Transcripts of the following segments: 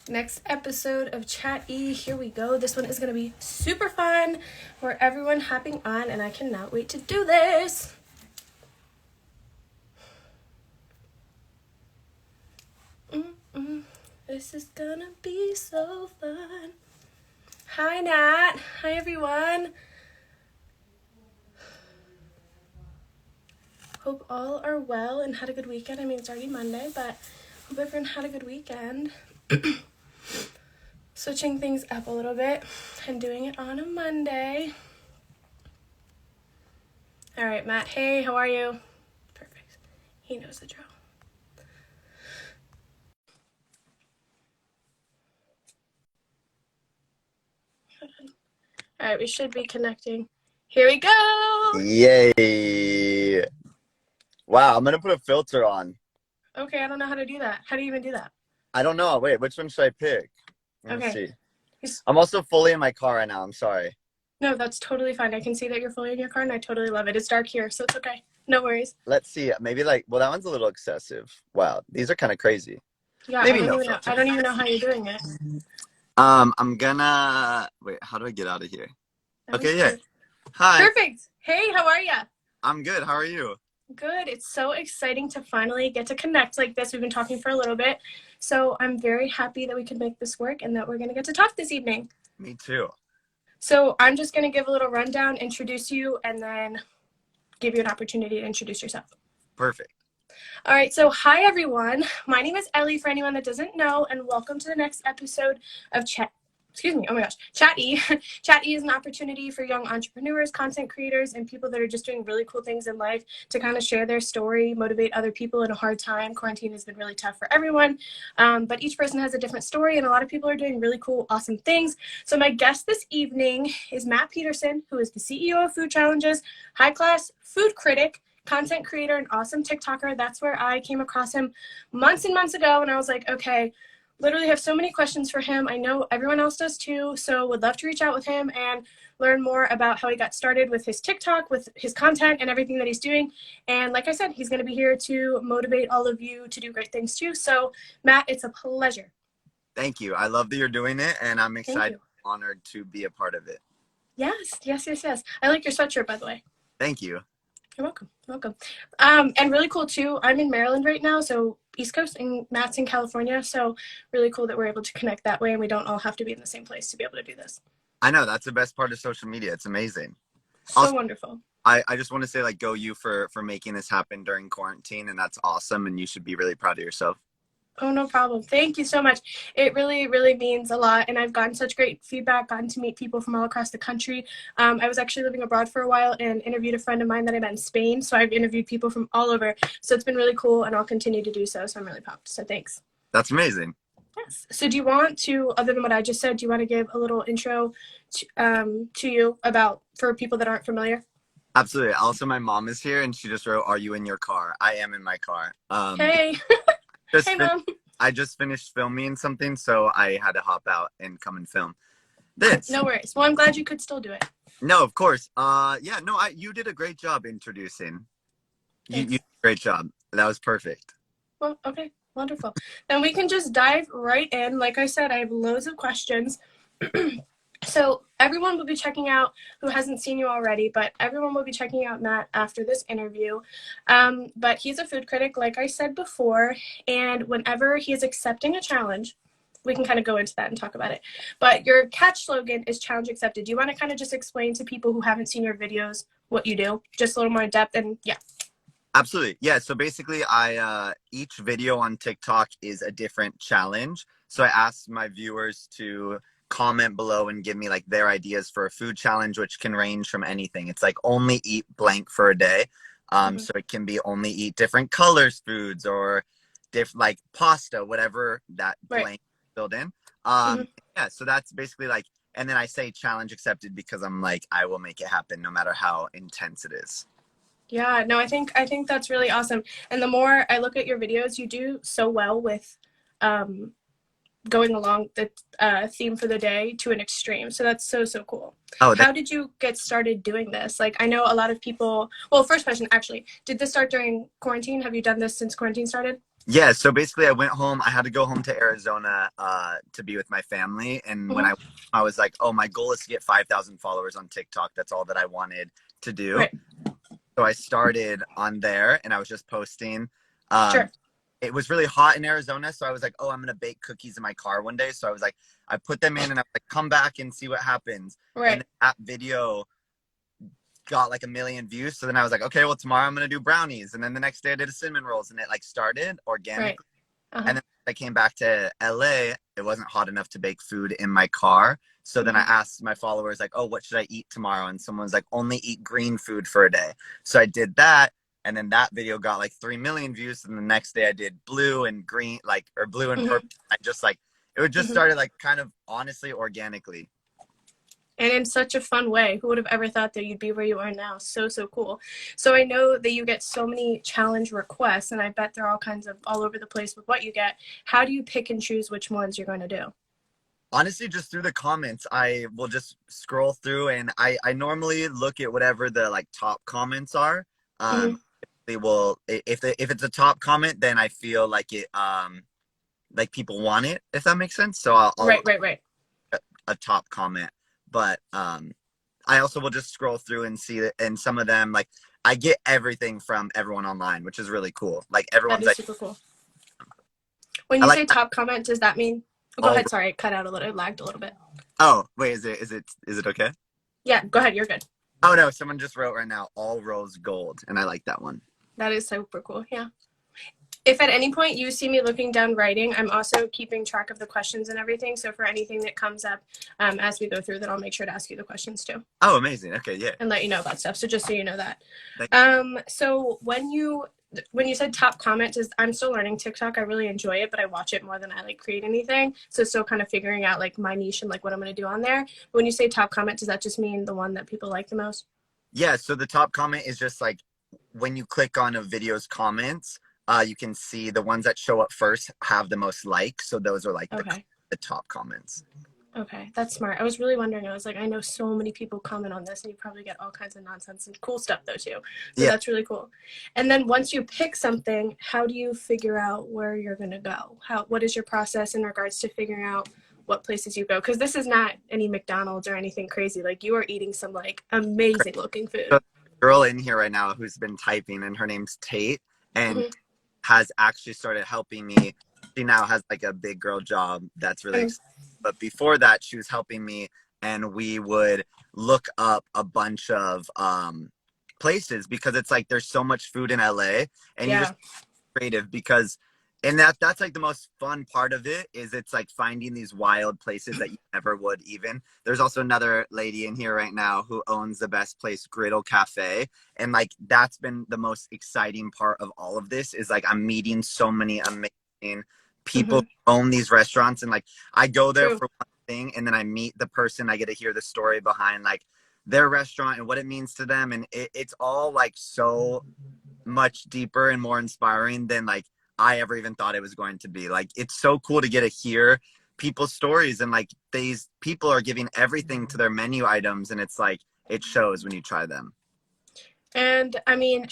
Next episode of Chat E. Here we go. This one is going to be super fun. We're everyone hopping on, and I cannot wait to do this. This is gonna be so fun. Hi, Nat. Hi, everyone. Hope all are well and had a good weekend. I mean, it's already Monday, but hope everyone had a good weekend. Switching things up a little bit and doing it on a Monday. All right, Matt. Hey, how are you? Perfect. He knows the drill. All right, we should be connecting. Here we go. Yay. Wow, I'm going to put a filter on. Okay, I don't know how to do that. How do you even do that? I don't know. Wait, which one should I pick? Let me see. He's... I'm also fully in my car right now. I'm sorry. No, that's totally fine. I can see that you're fully in your car, and I totally love it. It's dark here, so it's okay. No worries. Let's see. Maybe well, that one's a little excessive. Wow, these are kind of crazy. Yeah, Maybe I don't even know how you're doing it. I'm gonna... Wait, how do I get out of here? Okay, yeah. Hi. Perfect. Hey, how are you? I'm good. How are you? Good. It's so exciting to finally get to connect like this. We've been talking for a little bit, so I'm very happy that we could make this work and that we're going to get to talk this evening. Me too. So I'm just going to give a little rundown, introduce you, and then give you an opportunity to introduce yourself. Perfect. All right, so hi everyone. My name is Ellie, for anyone that doesn't know, and welcome to the next episode of Chat E. Chat E is an opportunity for young entrepreneurs, content creators, and people that are just doing really cool things in life to kind of share their story, motivate other people in a hard time. Quarantine has been really tough for everyone, but each person has a different story, and a lot of people are doing really cool, awesome things. So my guest this evening is Matt Peterson, who is the CEO of Food Challenges, high-class food critic, content creator, and awesome TikToker. That's where I came across him months and months ago, and I was like, okay, literally have so many questions for him. I know everyone else does too, so would love to reach out with him and learn more about how he got started with his TikTok, with his content and everything that he's doing. And like I said, he's going to be here to motivate all of you to do great things too. So Matt, it's a pleasure. Thank you. I love that you're doing it, and I'm excited, honored to be a part of it. Yes. I like your sweatshirt, by the way. Thank you. You're welcome. And really cool too, I'm in Maryland right now, so East Coast, and Matt's in California, so really cool that we're able to connect that way and we don't all have to be in the same place to be able to do this. I know, that's the best part of social media. It's amazing. So also, wonderful. I just want to say, like, go you for making this happen during quarantine, and that's awesome, and you should be really proud of yourself. Oh, no problem. Thank you so much. It really, really means a lot. And I've gotten such great feedback, gotten to meet people from all across the country. I was actually living abroad for a while and interviewed a friend of mine that I met in Spain. So I've interviewed people from all over. So it's been really cool, and I'll continue to do so. So I'm really pumped. So thanks. That's amazing. Yes. So do you want to, other than what I just said, do you want to give a little intro to you for people that aren't familiar? Absolutely. Also, my mom is here, and she just wrote, "Are you in your car?" I am in my car. Hey. Hey, Mom. I just finished filming something, so I had to hop out and come and film this. No worries. Well, I'm glad you could still do it. No, of course. Yeah, no, you did a great job introducing. You did a great job. That was perfect. Well, okay. Wonderful. Then we can just dive right in. Like I said, I have loads of questions. So everyone will be checking out, who hasn't seen you already, but everyone will be checking out Matt after this interview. But he's a food critic, like I said before, and whenever he is accepting a challenge, we can kind of go into that and talk about it. But your catch slogan is challenge accepted. Do you want to kind of just explain to people who haven't seen your videos what you do? Just a little more in depth, and yeah. Absolutely. Yeah, so basically each video on TikTok is a different challenge. So I asked my viewers to comment below and give me like their ideas for a food challenge, which can range from anything. It's like only eat blank for a day. So it can be only eat different colors foods, or like pasta, whatever that blank filled in. Yeah, so that's basically like, and then I say challenge accepted because I'm like, I will make it happen no matter how intense it is. Yeah, no, I think that's really awesome. And the more I look at your videos, you do so well with going along the theme for the day to an extreme. So that's so cool. How did you get started doing this? Like, I know a lot of people, well, first question, actually, did this start during quarantine? Have you done this since quarantine started? Yeah, so basically I went home. I had to go home to Arizona to be with my family. And when Hmm. I was like, oh, my goal is to get 5,000 followers on TikTok. That's all that I wanted to do. Right. So I started on there and I was just posting. Um, Sure. it was really hot in Arizona. So I was like, oh, I'm going to bake cookies in my car one day. So I was like, I put them in and I was like, come back and see what happens. And Right. that video got like 1 million views. So then I was like, okay, well, tomorrow I'm going to do brownies. And then the next day I did a cinnamon rolls and it like started Right. organically. Uh-huh. And then I came back to LA. It wasn't hot enough to bake food in my car. So then I Hmm. asked my followers, like, oh, what should I eat tomorrow? And someone was like, only eat green food for a day. So I did that. And then that video got like 3 million views. And the next day I did blue and green, like, or blue and Hmm. purple. I just like, it would just Hmm. started like kind of honestly organically. And in such a fun way. Who would have ever thought that you'd be where you are now? So, so cool. So I know that you get so many challenge requests, and I bet they're all kinds of all over the place with what you get. How do you pick and choose which ones you're going to do? Honestly, just through the comments, I will just scroll through and I normally look at whatever the like top comments are. Hmm. They will if it's a top comment, then I feel like it like people want it, if that makes sense. So I'll Right, right, right. a top comment, but I also will just scroll through and see that, and some of them like I get everything from everyone online, which is really cool. Like That everyone's is like, super cool. When I you like say top comment, does that mean? Oh, go all. ahead. Sorry, it cut out a little. It lagged a little bit. Oh wait, is it okay? Yeah, go ahead. You're good. Oh no, someone just wrote right now, all rose gold, and I like that one. That is super cool. Yeah. If at any point you see me looking down writing, I'm also keeping track of the questions and everything. So for anything that comes up as we go through, then I'll make sure to ask you the questions too Oh, amazing. Okay, yeah. and let you know about stuff. So just so you know that. Thank So when you said top comment, is I'm still learning TikTok. I really enjoy it, but I watch it more than I like create anything. So still kind of figuring out like my niche and like what I'm going to do on there. When you say top comment, does that just mean the one that people like the most? Yeah, so the top comment is just like when you click on a video's comments, you can see the ones that show up first have the most likes. So those are like Okay. the top comments. Okay, that's smart. I was really wondering. I was like, I know so many people comment on this, and you probably get all kinds of nonsense and cool stuff though too. So Yeah, that's really cool. And then once you pick something, how do you figure out where you're gonna go? What is your process in regards to figuring out what places you go? Because this is not any McDonald's or anything crazy. Like you are eating some like amazing looking so food. the girl in here right now who's been typing, and her name's Tate, and Hmm. has actually started helping me. She now has like a big girl job. That's really exciting. But before that, she was helping me, and we would look up a bunch of places because it's like there's so much food in LA, and you just Yeah. creative because and that's like the most fun part of it is it's like finding these wild places that you never would even. There's also another lady in here right now who owns the best place, Griddle Cafe, and like that's been the most exciting part of all of this is like I'm meeting so many amazing people Hmm. who own these restaurants, and like I go there True. for one thing and then I meet the person, I get to hear the story behind like their restaurant and what it means to them, and it's all like so much deeper and more inspiring than like I ever even thought it was going to be. Like it's so cool to get to hear people's stories, and like these people are giving everything to their menu items, and it's like it shows when you try them. And I mean,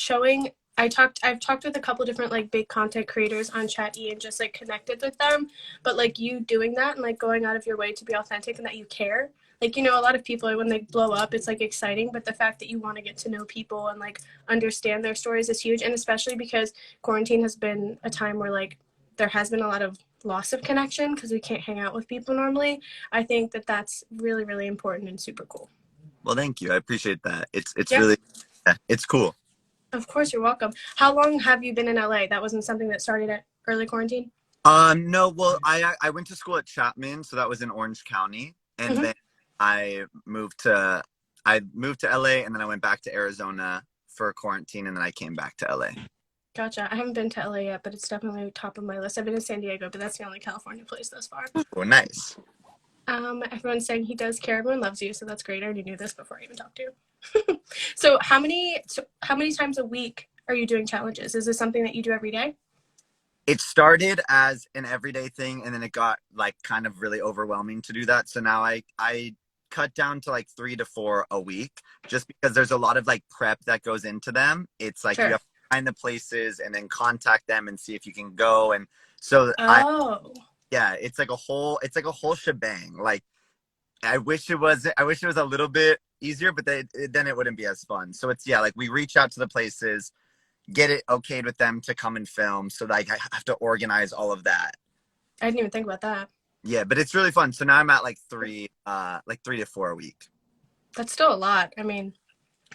I've talked with a couple different like big content creators on Chat E and just like connected with them. But like you doing that and like going out of your way to be authentic and that you care. Like, a lot of people when they blow up, it's like exciting, but the fact that you want to get to know people and like understand their stories is huge. And especially because quarantine has been a time where like there has been a lot of loss of connection because we can't hang out with people normally. I think that that's really, really important and super cool. Well, thank you. I appreciate that. It's Yeah. really it's cool. Of course, you're welcome. How long have you been in LA? That wasn't something that started at early quarantine? No, well, I went to school at Chapman, so that was in Orange County, and Hmm. then I moved to I moved to LA, and then I went back to Arizona for quarantine, and then I came back to LA. Gotcha. I haven't been to LA yet, but it's definitely top of my list. I've been in San Diego, but that's the only California place thus far. Oh, nice. Everyone's saying he does care. Everyone loves you, so that's great. I already knew this before I even talked to you. So how many times a week are you doing challenges? Is this something that you do every day? It started as an everyday thing, and then it got like kind of really overwhelming to do that. So now I cut down to like 3 to 4 a week, just because there's a lot of like prep that goes into them. It's like you Sure. have to find the places and then contact them and see if you can go. And so Oh, yeah, it's like a whole shebang. Like I wish it was a little bit easier, but then it wouldn't be as fun. So it's, yeah, like we reach out to the places, get it okayed with them to come and film. So like I have to organize all of that. I didn't even think about that. Yeah, but it's really fun. So now I'm at like 3 to 4 a week. That's still a lot. I mean,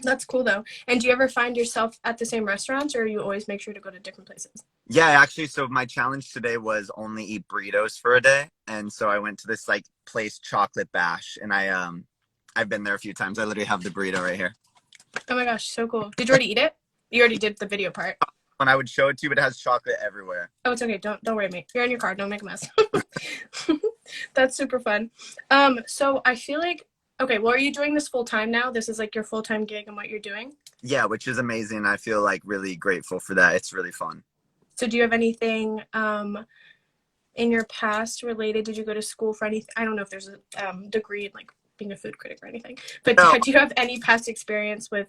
that's cool though. And do you ever find yourself at the same restaurants, or you always make sure to go to different places? Yeah, actually, so my challenge today was only eat burritos for a day, and so I went to this like place, Chocolate Bash, and I've been there a few times. I literally have the burrito right here. Oh my gosh, so cool. Did you already eat it? You already did the video part. When I would show it to you, but it has chocolate everywhere. Oh, it's okay. Don't worry, mate. You're in your car. Don't make a mess. That's super fun. So I feel like, okay, well, are you doing this full time now? This is like your full time gig and what you're doing. Yeah, which is amazing. I feel like really grateful for that. It's really fun. So do you have anything in your past related? Did you go to school for anything? I don't know if there's a degree in like being a food critic or anything, but No, do you have any past experience with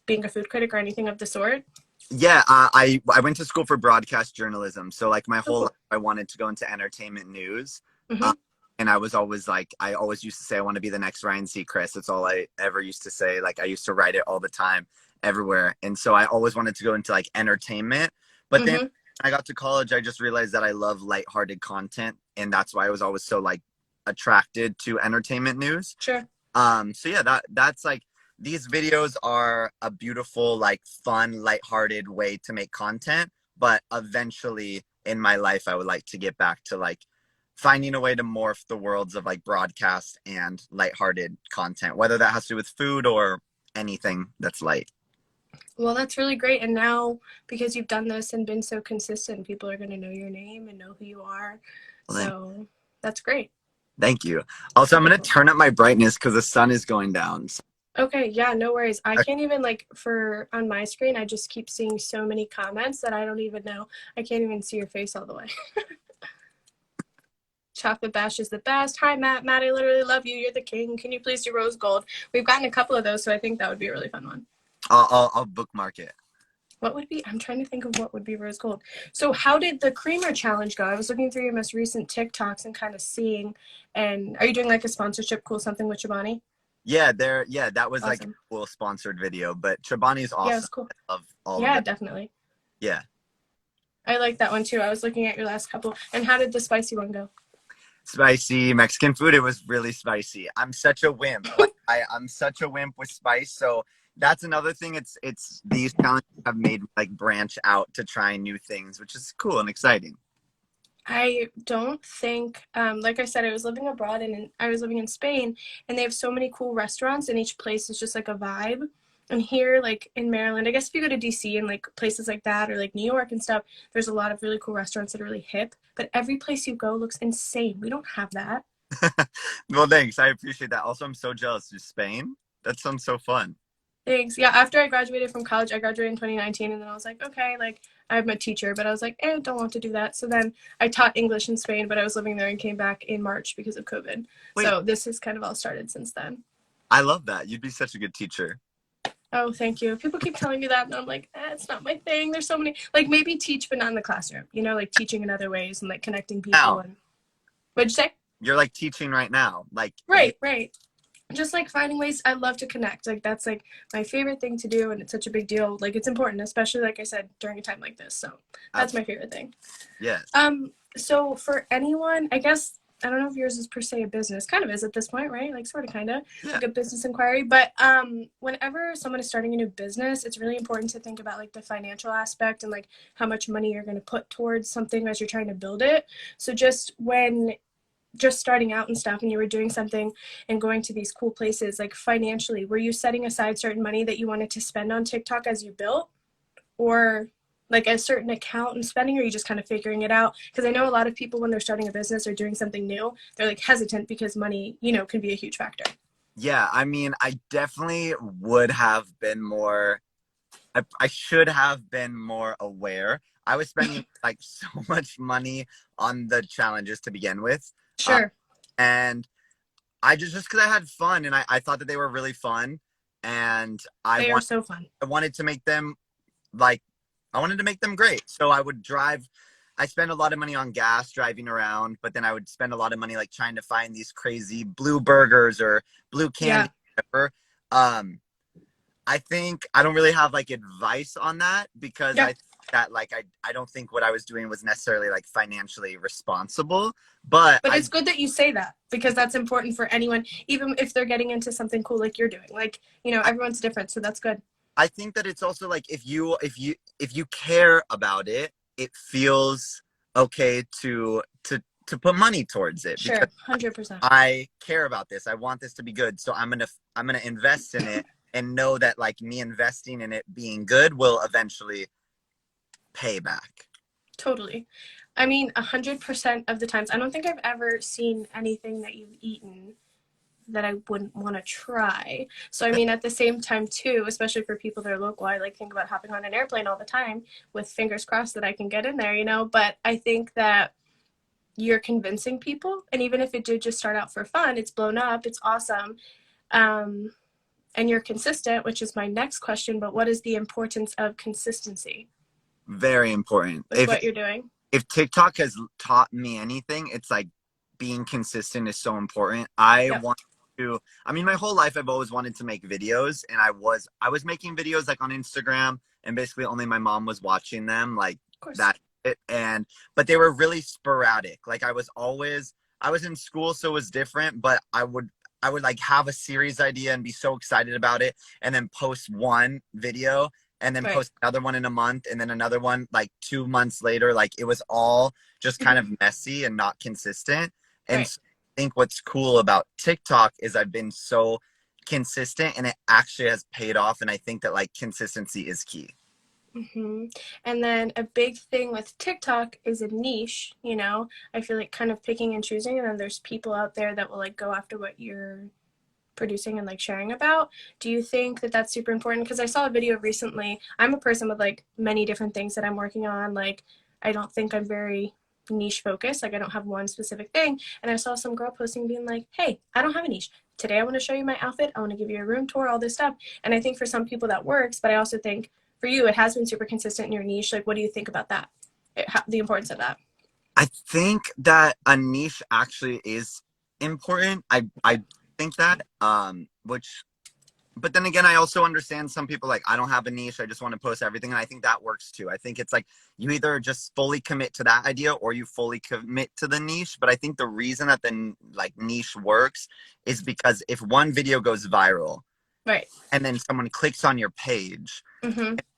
being a food critic or anything of the sort? yeah, I went to school for broadcast journalism. So like my Oh, whole cool. life, I wanted to go into entertainment news. Mm-hmm. Um, and I was always like, I always used to say I want to be the next Ryan Seacrest. That's all I ever used to say. Like I used to write it all the time, everywhere. And so I always wanted to go into like entertainment. But then Mm-hmm. when I got to college, I just realized that I love lighthearted content, and that's why I was always so like attracted to entertainment news. Sure. So yeah, that's like, these videos are a beautiful, like fun, lighthearted way to make content. But eventually in my life, I would like to get back to like finding a way to morph the worlds of like broadcast and lighthearted content, whether that has to do with food or anything that's light. Well, that's really great. And now, because you've done this and been so consistent, people are going to know your name and know who you are. Well, then, So that's great. thank you. Also, I'm Okay, going to cool. turn up my brightness because the sun is going down. Okay, yeah, no worries. I can't even like for on my screen, I just keep seeing so many comments that I don't even know. I can't even see your face all the way. Chocolate Bash is the best. Hi, Matt. Matt, I literally love you. You're the king. Can you please do rose gold? We've gotten a couple of those, so I think that would be a really fun one. I'll bookmark it. What would be? I'm trying to think of what would be rose gold. So how did the creamer challenge go? I was looking through your most recent TikToks and kind of seeing. And are you doing like a sponsorship, cool something with Chobani? Yeah, that was like a Awesome. cool sponsored video, but Chobani's Yeah, it awesome. was cool. I love all of Yeah, it. definitely. Yeah. I like that one too. I was looking at your last couple. And how did the spicy one go? Spicy Mexican food. It was really spicy. I'm such a wimp. Like I'm such a wimp with spice. So that's another thing. It's these challenges have made like branch out to try new things, which is cool and exciting. I don't think, like I said, I was living abroad and I was living in Spain, and they have so many cool restaurants, and each place is just like a vibe. And here, like in Maryland, I guess if you go to DC and like places like that, or like New York and stuff, there's a lot of really cool restaurants that are really hip. But every place you go looks insane. We don't have that. Well, thanks. I appreciate that. Also, I'm so jealous of Spain. That sounds so fun. Thanks. Yeah, after I graduated from college, I graduated in 2019, and then I was like, okay, like I'm a teacher, but I was like, don't want to do that. So then I taught English in Spain, but I was living there and came back in March because of COVID. Wait, So this has kind of all started since then. I love that. You'd be such a good teacher. Oh, thank you. People keep telling me that, and I'm like, it's not my thing. There's so many, like maybe teach, but not in the classroom. You know, like teaching in other ways and like connecting people. Now, And what'd you say? you're like teaching right now. Like, Right. Just like finding ways. I love to connect. Like that's like my favorite thing to do, and it's such a big deal. Like it's important, especially like I said during a time like this. So that's my favorite thing. yes. So for anyone, I guess I don't know if yours is per se a business. Kind of is at this point, right? Like sort of, kind of Yeah. like a business inquiry. But whenever someone is starting a new business, it's really important to think about like the financial aspect and like how much money you're going to put towards something as you're trying to build it. So just starting out and stuff and you were doing something and going to these cool places, like financially, were you setting aside certain money that you wanted to spend on TikTok as you built, or like a certain account and spending, or are you just kind of figuring it out? Because I know a lot of people when they're starting a business or doing something new, they're like hesitant because money, can be a huge factor. Yeah, I mean, I definitely would have been more, I should have been more aware. I was spending like so much money on the challenges to begin with. Sure. And I just because I had fun, and I thought that they were really fun, and They are so fun. I wanted to make them like I wanted to make them great. So I would drive. I spend a lot of money on gas driving around, but then I would spend a lot of money like trying to find these crazy blue burgers or blue candy, whatever. I think I don't really have like advice on that because I think that like I don't think what I was doing was necessarily like financially responsible. But it's good that you say that, because that's important for anyone, even if they're getting into something cool like you're doing. Like, you know, everyone's different, so that's good. I think that it's also like if you care about it, it feels okay to put money towards it. Sure, because 100%. I care about this. I want this to be good, so I'm gonna invest in it and know that like me investing in it being good will eventually pay back. Totally. I mean, 100% of the times, I don't think I've ever seen anything that you've eaten that I wouldn't want to try. So I mean, at the same time too, especially for people that are local, I like think about hopping on an airplane all the time with fingers crossed that I can get in there, you know. But I think that you're convincing people, and even if it did just start out for fun, it's blown up, it's awesome. And you're consistent, which is my next question. But what is the importance of consistency? Very important. With what you're doing. If TikTok has taught me anything, it's like being consistent is so important. I mean, my whole life I've always wanted to make videos, and I was making videos like on Instagram, and basically only my mom was watching them, like that. But they were really sporadic. Like I was in school, so it was different, but I would like have a series idea and be so excited about it, and then post one video and then post another one in a month, and then another one like 2 months later. Like it was all just kind of messy and not consistent. And so I think what's cool about TikTok is I've been so consistent, and it actually has paid off. And I think that like consistency is key. And then a big thing with TikTok is a niche, you know. I feel like kind of picking and choosing, and then there's people out there that will like go after what you're producing and like sharing about. Do you think that that's super important? Because I saw a video recently. I'm a person with like many different things that I'm working on. Like I don't think I'm very niche focused. Like I don't have one specific thing. And I saw some girl posting being like, hey, I don't have a niche. Today I want to show you my outfit. I want to give you a room tour, all this stuff. And I think for some people that works, but I also think for you, it has been super consistent in your niche. Like, what do you think about that? The importance of that? I think that a niche actually is important. I think that, but then again, I also understand some people like, I don't have a niche, I just want to post everything. And I think that works too. I think it's like you either just fully commit to that idea or you fully commit to the niche. But I think the reason that the like niche works is because if one video goes viral, and then someone clicks on your page,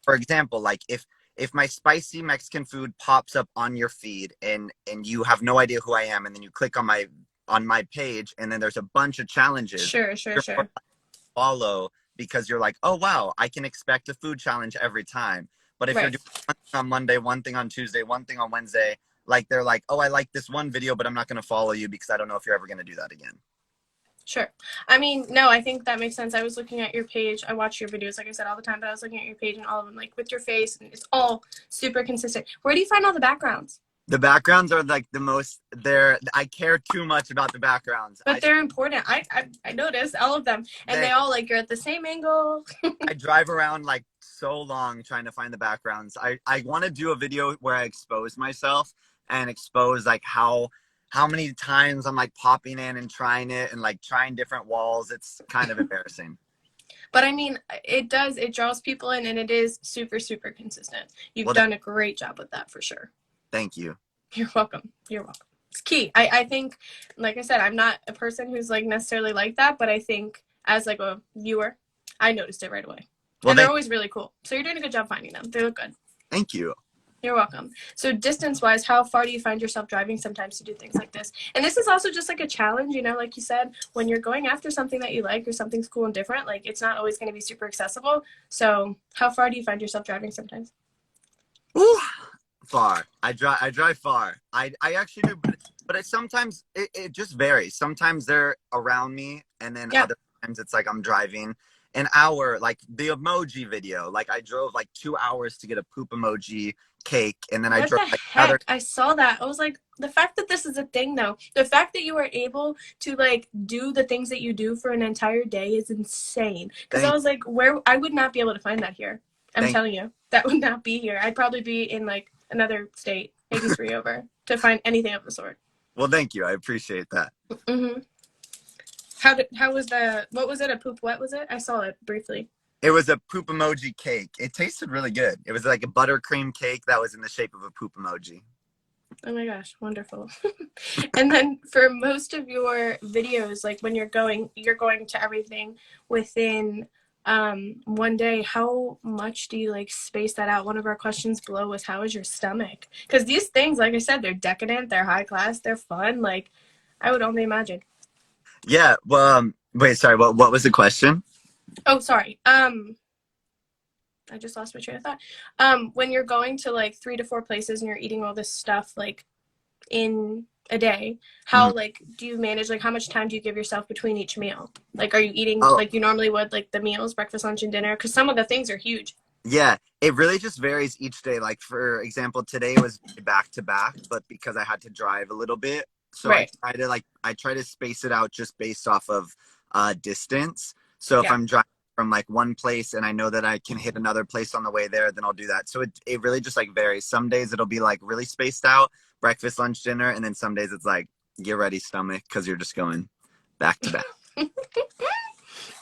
for example, like if my spicy Mexican food pops up on your feed and you have no idea who I am, and then you click on my page, and then there's a bunch of challenges. Sure. Follow because you're like, oh wow, I can expect a food challenge every time. But if you're doing one thing on Monday, one thing on Tuesday, one thing on Wednesday, like they're like, oh, I like this one video, but I'm not going to follow you because I don't know if you're ever going to do that again. Sure. I mean, no, I think that makes sense. I was looking at your page. I watch your videos, like I said, all the time, but I was looking at your page and all of them, like with your face, and it's all super consistent. Where do you find all the backgrounds? The backgrounds are like the most, I care too much about the backgrounds. But they're important. I noticed all of them, and they all like, you're at the same angle. I drive around like so long trying to find the backgrounds. I want to do a video where I expose myself and expose like how many times I'm like popping in and trying it and like trying different walls. It's kind of embarrassing. But I mean, it draws people in, and it is super, super consistent. You've done a great job with that for sure. Thank you. You're welcome. You're welcome. It's key. I think, like I said, I'm not a person who's like necessarily like that, but I think as like a viewer, I noticed it right away. Well, and they're always really cool. So you're doing a good job finding them. They look good. Thank you. You're welcome. So distance-wise, how far do you find yourself driving sometimes to do things like this? And this is also just like a challenge, you know, like you said, when you're going after something that you like or something's cool and different, like it's not always going to be super accessible. So how far do you find yourself driving sometimes? Ooh, far. I drive far. I actually do, but sometimes it just varies. Sometimes they're around me, and then other times it's like I'm driving an hour, like the emoji video. Like I drove like 2 hours to get a poop emoji cake, and then I drove like heck? I saw that. I was like, the fact that this is a thing though, the fact that you are able to like do the things that you do for an entire day is insane. Because I was like, I would not be able to find that here. I'm telling you, that would not be here. I'd probably be in like another state, maybe three over, to find anything of the sort. Well, thank you. I appreciate that. Mm-hmm. How was the, what was it? A poop what was it? I saw it briefly. It was a poop emoji cake. It tasted really good. It was like a buttercream cake that was in the shape of a poop emoji. Oh my gosh, wonderful. And then for most of your videos, like when you're going to everything within one day. How much do you like space that out? One of our questions below was, how is your stomach? Because these things, like I said, they're decadent, they're high class, they're fun. Like, I would only imagine. Yeah. Well, wait, sorry. What was the question? Oh, sorry. I just lost my train of thought. When you're going to like 3 to 4 places and you're eating all this stuff like in a day, how like do you manage, like how much time do you give yourself between each meal? Like, are you eating Oh, like you normally would, like the meals, breakfast, lunch, and dinner? Because some of the things are huge. yeah. It really just varies each day. Like for example, today was back to back, but because I had to drive a little bit, so Right. I try to space it out just based off of distance. So if Yeah. I'm driving from like one place and I know that I can hit another place on the way there, then I'll do that. So it really just like varies. Some days it'll be like really spaced out, breakfast, lunch, dinner, and then some days it's like get ready stomach because you're just going back to back.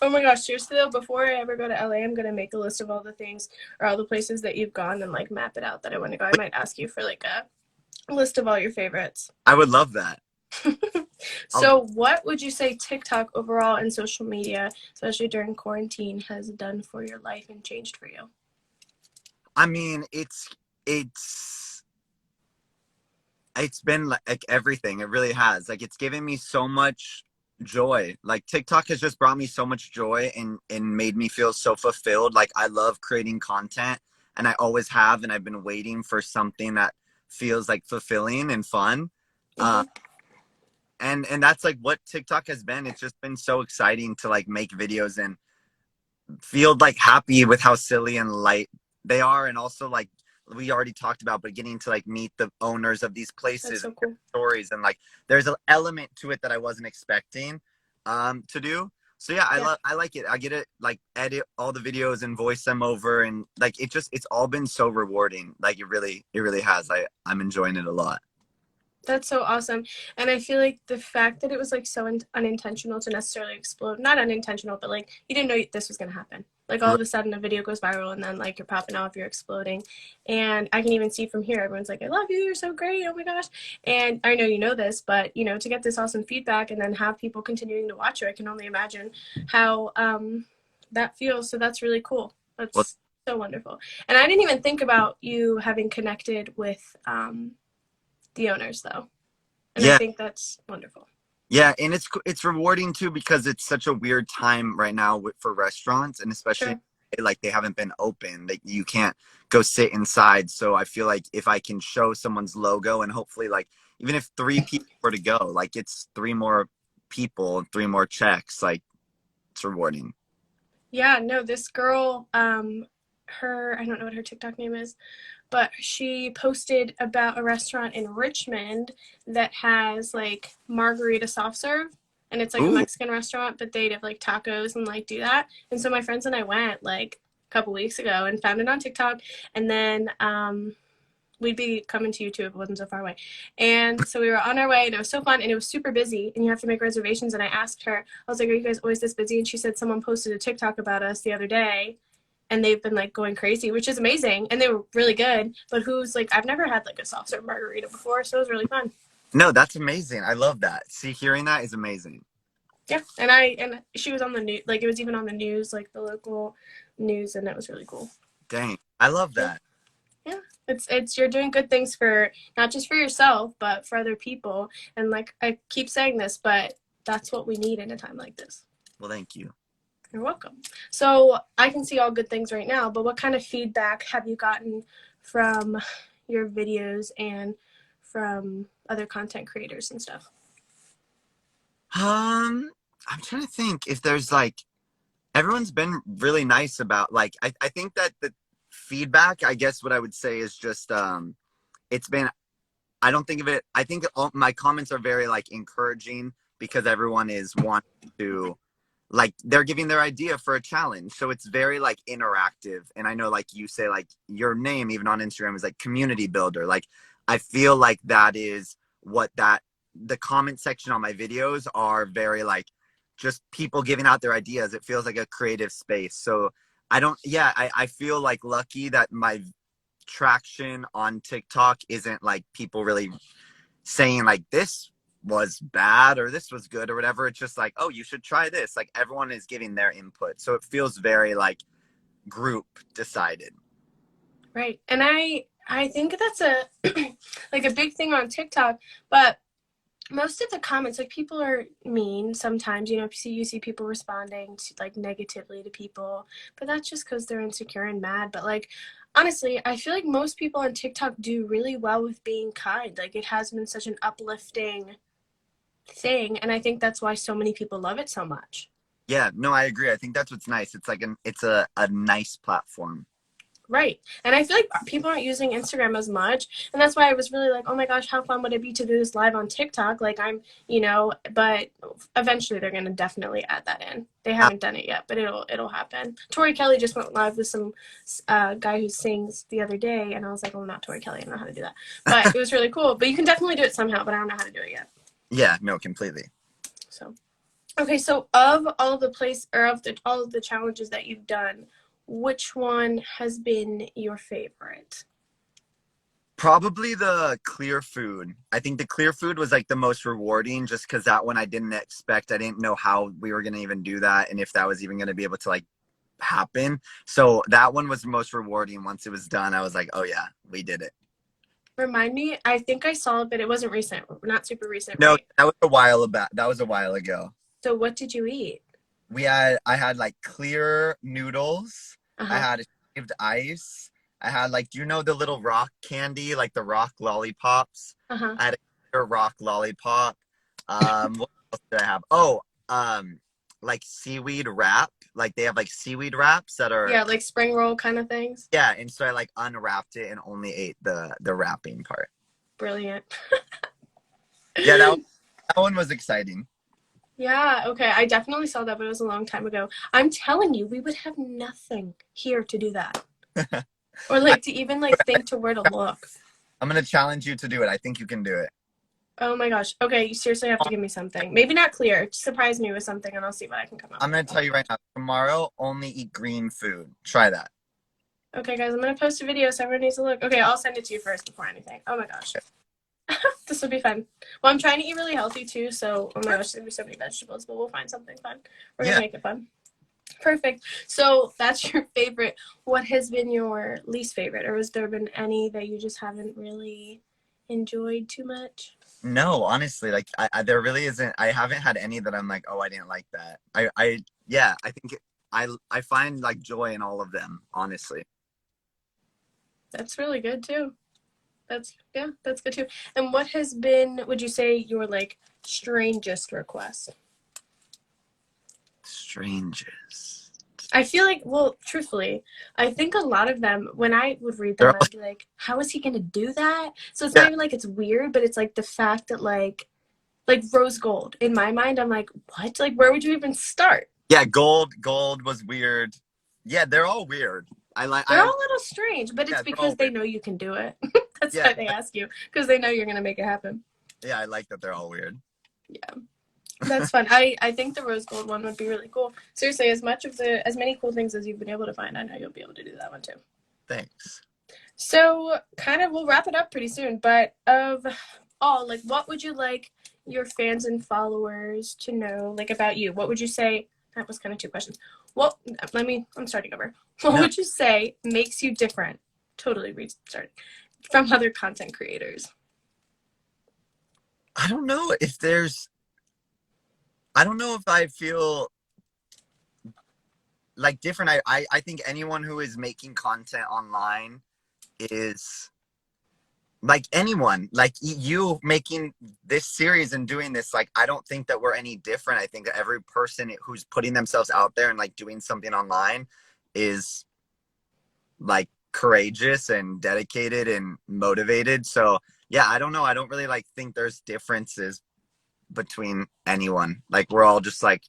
Oh my gosh, seriously though, before I ever go to LA, I'm gonna make a list of all the things or all the places that you've gone and like map it out that I want to go. I might ask you for like a list of all your favorites. I would love that. I'll, So, what would you say TikTok overall and social media, especially during quarantine, has done for your life and changed for you? I mean, it's it's been like everything. It really has. Like it's given me so much joy. Like TikTok has just brought me so much joy and made me feel so fulfilled. Like I love creating content and I always have, and I've been waiting for something that feels like fulfilling and fun. Uh, Mm-hmm. and that's like what TikTok has been. It's just been so exciting to like make videos and feel like happy with how silly and light they are, and also like we already talked about, but getting to like meet the owners of these That's places so and hear cool. stories, and like there's an element to it that I wasn't expecting to do. So yeah, Yeah. I like it. I get it, like edit all the videos and voice them over, and like it's all been so rewarding. Like it really has. I'm enjoying it a lot. That's so awesome. And I feel like the fact that it was like so unintentional to necessarily explode, not unintentional, but like you didn't know this was going to happen. Like all of a sudden a video goes viral and then like you're popping off, you're exploding. And I can even see from here, everyone's like, I love you, you're so great, oh my gosh. And I know you know this, but you know, to get this awesome feedback and then have people continuing to watch you, I can only imagine how that feels. So that's really cool. Well, That's so wonderful. And I didn't even think about you having connected with the owners though, and I yeah, think that's wonderful. yeah, and it's rewarding too because it's such a weird time right now for restaurants, and especially Sure. like they haven't been open. Like you can't go sit inside. So I feel like if I can show someone's logo and hopefully like even if 3 people were to go, like it's 3 more people, 3 more checks. Like it's rewarding. Yeah, no, this girl, her, I don't know what her TikTok name is, but she posted about a restaurant in Richmond that has like margarita soft serve, and it's like a Ooh, Mexican restaurant, but they'd have like tacos and like do that. And so my friends and I went like a couple weeks ago and found it on TikTok, and then we'd be coming to you too if it wasn't so far away. And so we were on our way, and it was so fun, and it was super busy, and you have to make reservations. And I asked her, I was like, "Are you guys always this busy?" And she said someone posted a TikTok about us the other day, and they've been like going crazy, which is amazing, and they were really good. But who's like, I've never had like a soft serve margarita before, so it was really fun. no, that's amazing. I love that. See, hearing that is amazing. Yeah, and she was on the news, like it was even on the news, like the local news, and it was really cool. Dang, I love Yeah. that. Yeah, it's you're doing good things for not just for yourself but for other people, and like I keep saying this, but that's what we need in a time like this. Well, thank you. You're welcome. So I can see all good things right now, but what kind of feedback have you gotten from your videos and from other content creators and stuff? I'm trying to think if there's like everyone's been really nice about like I think that the feedback, I guess what I would say is just it's been, I don't think of it, I think all my comments are very like encouraging because everyone is wanting to like they're giving their idea for a challenge. So it's very like interactive. And I know like you say like your name even on Instagram is like community builder. Like I feel like that is what that the comment section on my videos are very like just people giving out their ideas. It feels like a creative space. So I don't yeah, I feel like lucky that my traction on TikTok isn't like people really saying like this was bad or this was good or whatever. It's just like, oh, you should try this. Like everyone is giving their input. So it feels very like group decided. Right. And I think that's a like a big thing on TikTok, but most of the comments, like people are mean sometimes, you know, you see people responding to, like negatively to people, but that's just because they're insecure and mad. But like honestly, I feel like most people on TikTok do really well with being kind. Like it has been such an uplifting thing, and I think that's why so many people love it so much. Yeah, no, I agree. I think that's what's nice. It's like it's a nice platform. Right. And I feel like people aren't using Instagram as much. And that's why I was really like, oh my gosh, how fun would it be to do this live on TikTok? Like you know, but eventually they're going to definitely add that in. They haven't done it yet, but it'll happen. Tori Kelly just went live with some guy who sings the other day. And I was like, oh, not Tori Kelly. I don't know how to do that. But it was really cool. But you can definitely do it somehow, but I don't know how to do it yet. Yeah, no, completely. So, okay. So of all of the all of the challenges that you've done, which one has been your favorite? Probably the clear food. I think the clear food was like the most rewarding just because that one I didn't expect. I didn't know how we were going to even do that and if that was even going to be able to like happen. So that one was the most rewarding. Once it was done, I was like, oh yeah, we did it. Remind me, I think I saw it, but it wasn't recent. Not super recent, No, right? that was a while back. That was a while ago. So what did you eat? I had like clear noodles. I Uh-huh. had shaved ice. I had like, do you know the little rock candy, like the rock lollipops? Uh-huh. I had a clear rock lollipop. What else did I have? Oh, like seaweed wrap. Like they have like seaweed wraps that are Yeah, like spring roll kind of things. yeah, and so I like unwrapped it and only ate the wrapping part. Brilliant. Yeah, that one was exciting. Yeah, okay. I definitely saw that, but it was a long time ago. I'm telling you, we would have nothing here to do that. Or I, like to even like think to where to look. I'm gonna challenge you to do it. I think you can do it. Oh my gosh. Okay, you seriously have to give me something. Maybe not clear. Surprise me with something and I'll see what I can come up I'm with. gonna tell you right now. Tomorrow, only eat green food. Try that. Okay, guys, I'm gonna post a video so everyone needs to look. Okay, I'll send it to you first before anything. Oh my gosh. This will be fun. Well, I'm trying to eat really healthy too, so oh my gosh, there's gonna be so many vegetables, but we'll find something fun. We're gonna Yeah. make it fun. Perfect. So that's your favorite. What has been your least favorite, or has there been any that you just haven't really enjoyed too much? No, honestly, like there really isn't. I haven't had any that I'm like, oh, I didn't like that. Yeah, I think I find like joy in all of them. Honestly, That's really good too. That's good too. And what has been, would you say, your like strangest request? strangers. I feel like, well, truthfully, I think a lot of them, when I would read They're them, all I'd be like, how is he going to do that? So it's not yeah, even like it's weird, but it's like the fact that like rose gold. In my mind, I'm like, what? Like, where would you even start? yeah. Gold was weird. Yeah, they're all weird. They're all a little strange, but it's Yeah, they're all because they weird. know you can do it. That's Yeah, why they ask you, because they know you're going to make it happen. yeah. I like that they're all weird. Yeah. That's fun. I think the rose gold one would be really cool. Seriously, as many cool things as you've been able to find, I know you'll be able to do that one too. Thanks. So kind of we'll wrap it up pretty soon, but of all, like what would you like your fans and followers to know like about you? What would you say? That was kind of two questions. Well, I'm starting over. What No, would you say makes you different? Totally restarting from other content creators. I don't know if there's. I don't know if I feel like different. I think anyone who is making content online is like anyone like you making this series and doing this. Like I don't think that we're any different. I think that every person who's putting themselves out there and like doing something online is like courageous and dedicated and motivated. So yeah, I don't know. I don't really like think there's differences between anyone. Like we're all just like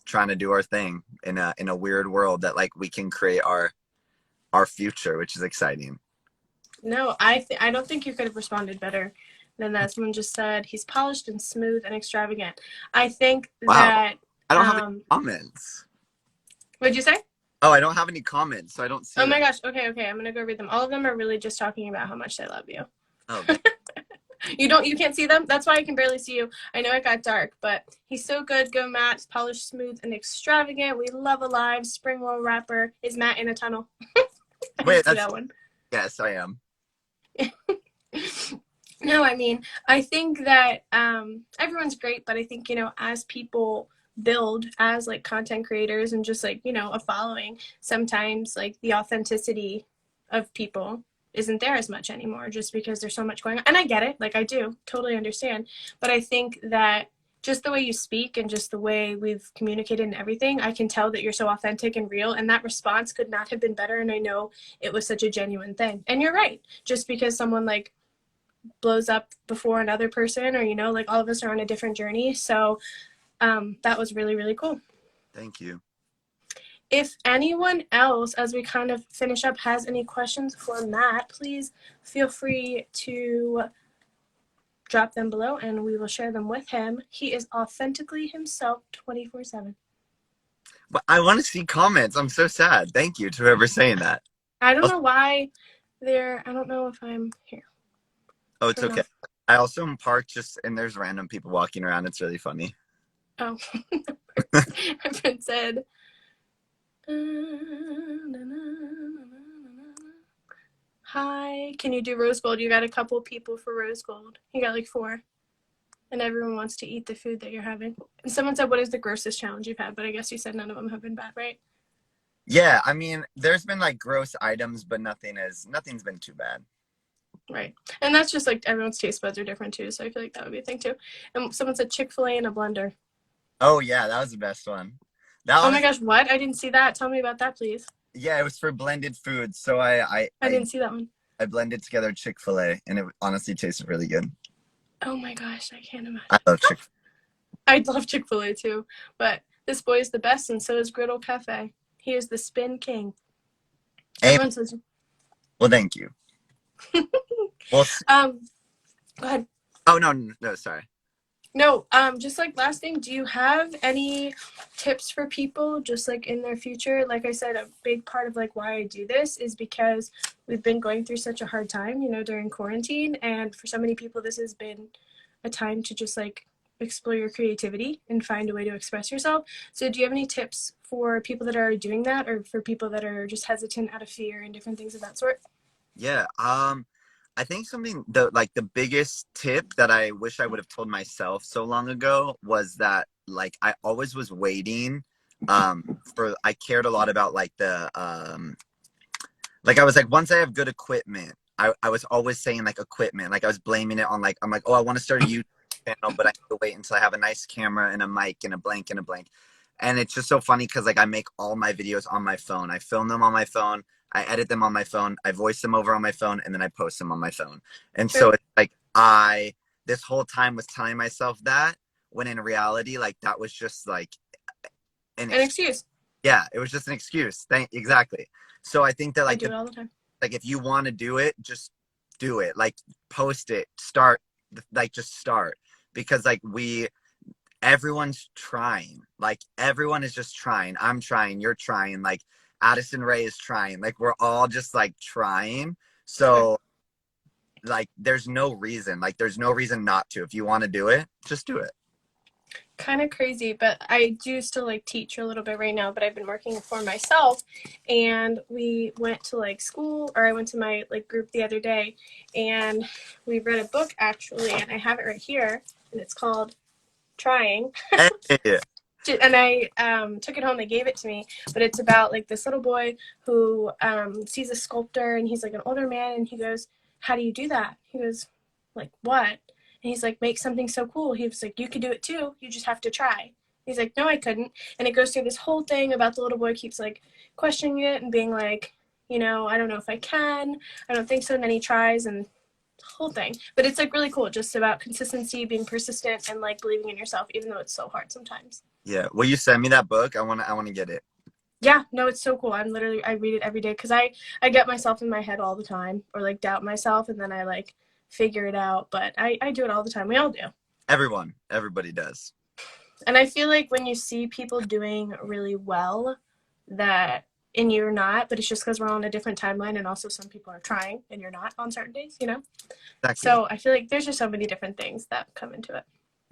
trying to do our thing in a weird world that like we can create our future, which is exciting. No, I don't think you could have responded better than that. Someone just said he's polished and smooth and extravagant. I think Wow. that I don't have any comments. what'd you say? Oh, I don't have any comments, so I don't see Oh my that. gosh. Okay, I'm gonna go read them. All of them are really just talking about how much they love you. Oh, You can't see them? That's why I can barely see you. I know it got dark, but he's so good. Go Matt, polished, smooth, and extravagant. We love Alive, spring roll rapper. Is Matt in a tunnel? I wait, didn't see that's that one. yes, I am. No, I mean, I think that everyone's great, but I think, as people build as like content creators and just like, a following, sometimes like the authenticity of people isn't there as much anymore just because there's so much going on. And I get it, like I do totally understand. But I think that just the way you speak and just the way we've communicated and everything, I can tell that you're so authentic and real. And that response could not have been better. And I know it was such a genuine thing. And you're right. Just because someone like blows up before another person, or like all of us are on a different journey, so that was really, really cool. Thank you. If anyone else, as we kind of finish up, has any questions for Matt, please feel free to drop them below and we will share them with him. He is authentically himself 24/7. But I want to see comments. I'm so sad. Thank you to whoever's saying that. I don't know why I don't know if I'm here. Oh, it's okay. I also am parked just and there's random people walking around. It's really funny. Oh. My friend said, hi, can you do rose gold? You got a couple people for rose gold. You got like 4. And everyone wants to eat the food that you're having. And someone said, what is the grossest challenge you've had? But I guess you said none of them have been bad, right? Yeah, I mean, there's been like gross items, but nothing's been too bad. Right. And that's just like everyone's taste buds are different too. So I feel like that would be a thing too. And someone said Chick-fil-A in a blender. Oh yeah, that was the best one. Oh my gosh, what? I didn't see that. Tell me about that, please. Yeah, it was for blended foods. So I didn't see that one. I blended together Chick-fil-A and it honestly tasted really good. Oh my gosh, I can't imagine. I love Chick-fil-A. I love Chick-fil-A too. But this boy is the best, and so is Griddle Cafe. He is the spin king. Everyone says. Well, thank you. Well, go ahead. Oh no, sorry. No, just like last thing, do you have any tips for people just like in their future? Like I said, a big part of like why I do this is because we've been going through such a hard time, during quarantine. And for so many people, this has been a time to just like explore your creativity and find a way to express yourself. So do you have any tips for people that are doing that, or for people that are just hesitant out of fear and different things of that sort? Yeah, I think the biggest tip that I wish I would have told myself so long ago was that like I always was waiting I cared a lot about like the like I was like, once I have good equipment, I was always saying like equipment, like I was blaming it on like I'm like, oh, I want to start a YouTube channel, but I need to wait until I have a nice camera and a mic and a blank and a blank. And it's just so funny because like I make all my videos on my phone. I film them on my phone. I edit them on my phone. I voice them over on my phone, and then I post them on my phone. And so it's like this whole time was telling myself that, when in reality, like that was just like an excuse. Yeah, it was just an excuse. Exactly. So I think that like I do it all the time. Like if you want to do it, just do it. Like post it, start, like just start, because like everyone's trying. Like everyone is just trying. I'm trying. You're trying. Like Addison Rae is trying. Like we're all just like trying. So like there's no reason. Like there's no reason not to. If you want to do it, just do it. Kind of crazy, but I do still like teach a little bit right now, but I've been working for myself. And we went to like school, or I went to my like group the other day, and we read a book actually, and I have it right here, and it's called Trying. And I took it home. They gave it to me, but it's about like this little boy who sees a sculptor, and he's like an older man, and he goes, how do you do that? He goes, like, what? And he's like, make something so cool. He was like, you could do it too. You just have to try. He's like, no, I couldn't. And it goes through this whole thing about the little boy keeps like questioning it and being like, I don't know if I can. I don't think so. And then he tries, and the whole thing. But it's like really cool, just about consistency, being persistent, and like believing in yourself, even though it's so hard sometimes. Yeah. Will you send me that book? I wanna get it. Yeah, no, it's so cool. I read it every day because I get myself in my head all the time or like doubt myself and then I like figure it out. But I do it all the time. We all do. Everybody does. And I feel like when you see people doing really well that and you're not, but it's just because we're on a different timeline and also some people are trying and you're not on certain days, you know? Exactly. So I feel like there's just so many different things that come into it.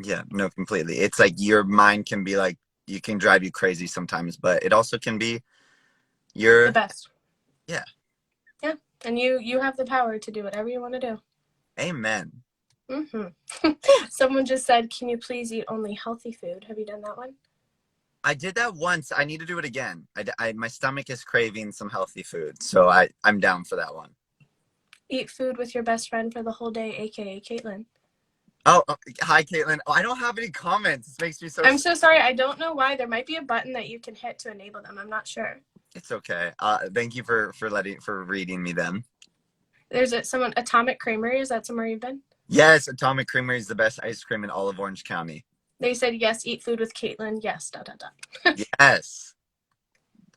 Yeah, no, completely. It's like your mind can be like, you can drive you crazy sometimes, but it also can be The your, best. yeah. Yeah. And you have the power to do whatever you want to do. Amen. Someone just said, "Can you please eat only healthy food?" Have you done that one? I did that once. I need to do it again. My stomach is craving some healthy food, so I'm down for that one. Eat food with your best friend for the whole day, aka Caitlin. Oh, hi, Caitlin. Oh, I don't have any comments. This makes me so I'm sad. so sorry. I don't know why. There might be a button that you can hit to enable them. I'm not sure. It's okay. Thank you for reading me them. There's someone Atomic Creamery. Is that somewhere you've been? Yes, Atomic Creamery is the best ice cream in all of Orange County. They said yes. Eat food with Caitlin. Yes. Dot dot dot. Yes,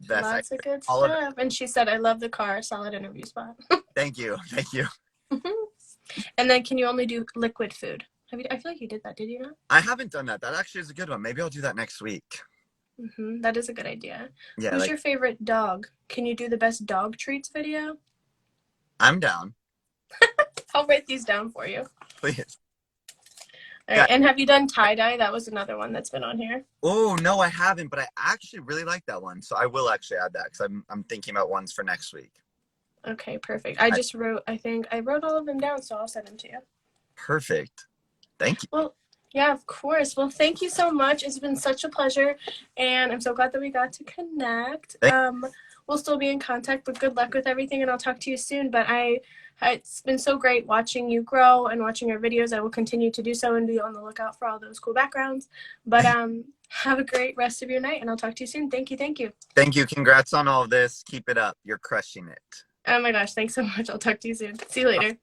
best ice Lots of cream. good All of it. stuff. And she said, "I love the car. Solid interview spot." Thank you. Thank you. And then, can you only do liquid food? I feel like you did that. Did you not? I haven't done that. That actually is a good one. Maybe I'll do that next week. That is a good idea. Yeah, Who's like your favorite dog? Can you do the best dog treats video? I'm down. I'll write these down for you. Please. All Yeah. right. And have you done tie-dye? That was another one that's been on here. Oh no, I haven't, but I actually really like that one. So I will actually add that because I'm thinking about ones for next week. Okay, perfect. I just wrote, I think I wrote all of them down, so I'll send them to you. Perfect. Thank you. Well, yeah, of course. Well, thank you so much. It's been such a pleasure, and I'm so glad that we got to connect. We'll still be in contact, but good luck with everything, and I'll talk to you soon. But it's been so great watching you grow and watching your videos. I will continue to do so and be on the lookout for all those cool backgrounds. But have a great rest of your night, and I'll talk to you soon. Thank you. Thank you. Thank you. Congrats on all this. Keep it up. You're crushing it. Oh my gosh, thanks so much. I'll talk to you soon. See you later.